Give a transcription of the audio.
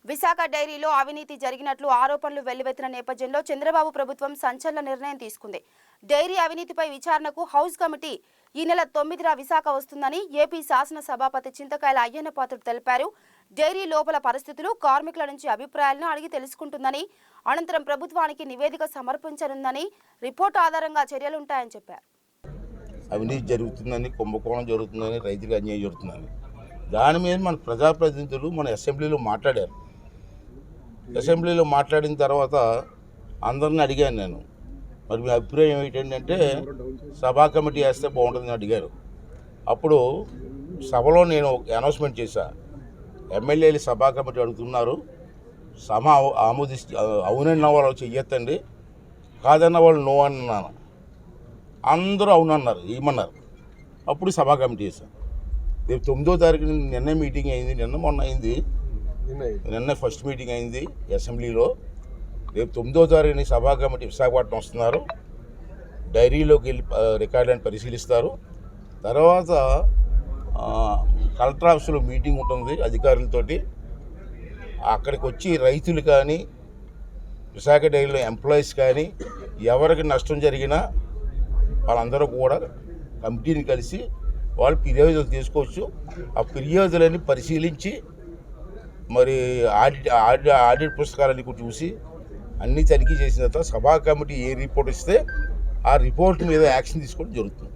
విశాఖ డైరీలో అవినీతి జరిగినట్లు ఆరోపణలు వెల్లువెత్తిన నేపథ్యంలో చంద్రబాబు ప్రభుత్వం సంచలన నిర్ణయం తీసుకుంది. డైరీ అవినీతిపై విచారణకు హౌస్ కమిటీ ఈ నెల 9న విశాఖ వస్తుందని ఏపీ శాసన సభాపతి చింతకాయల అయ్యన్న పాత్రుడు తెలిపారు. డైరీ లోపల పరిస్థితులు, కార్మికుల నుంచి అభిప్రాయాలను అడిగి తెలుసుకుంటుందని, అనంతరం ప్రభుత్వానికి నివేదిక సమర్పించనుందని, రిపోర్టు ఆధారంగా చర్యలుంటాయని చెప్పారు. అవినీతి జరుగుతుందని, కుంభకోణం జరుగుతుందని, రైతులకు అన్యాయం జరుగుతుందని దాని మీద మన ప్రజాప్రతినిధులు మన అసెంబ్లీలో మాట్లాడారు. అసెంబ్లీలో మాట్లాడిన తర్వాత అందరిని అడిగాను నేను, మరి మీ అభిప్రాయం ఏంటంటే సభా కమిటీ వేస్తే బాగుంటుందని అడిగారు. అప్పుడు సభలో నేను అనౌన్స్మెంట్ చేశా, ఎమ్మెల్యేలు సభా కమిటీ అడుగుతున్నారు, సభ అవునన్న వాళ్ళు చెయ్యొద్దండి, కాదన్న వాళ్ళు నో అన్నాను. అందరూ అవునన్నారు, ఏమన్నారు. అప్పుడు సభా కమిటీ చేశాను. రేపు 9వ తారీఖు నిన్న మీటింగ్ అయింది, మొన్న అయింది, నిన్న ఫస్ట్ మీటింగ్ అయింది అసెంబ్లీలో. రేపు 9వ తారీఖుని సభా కమిటీ విశాఖపట్నం వస్తున్నారు. డైరీలోకి వెళ్ళి రికార్డులను పరిశీలిస్తారు. తర్వాత కలెక్టర్ ఆఫీసులో మీటింగ్ ఉంటుంది అధికారులతోటి. అక్కడికి వచ్చి రైతులు కానీ, విశాఖ డైరీలో ఎంప్లాయీస్ కానీ ఎవరికి నష్టం జరిగినా వాళ్ళందరూ కూడా కమిటీని కలిసి వాళ్ళు ఫిర్యాదులు తీసుకోవచ్చు. ఆ ఫిర్యాదులన్నీ పరిశీలించి మరి ఆడిట్ పుస్తకాలన్నీ చూసి అన్నీ తనిఖీ చేసిన తర్వాత సభా కమిటీ ఏ రిపోర్ట్ ఇస్తే ఆ రిపోర్ట్ మీద యాక్షన్ తీసుకోవడం జరుగుతుంది.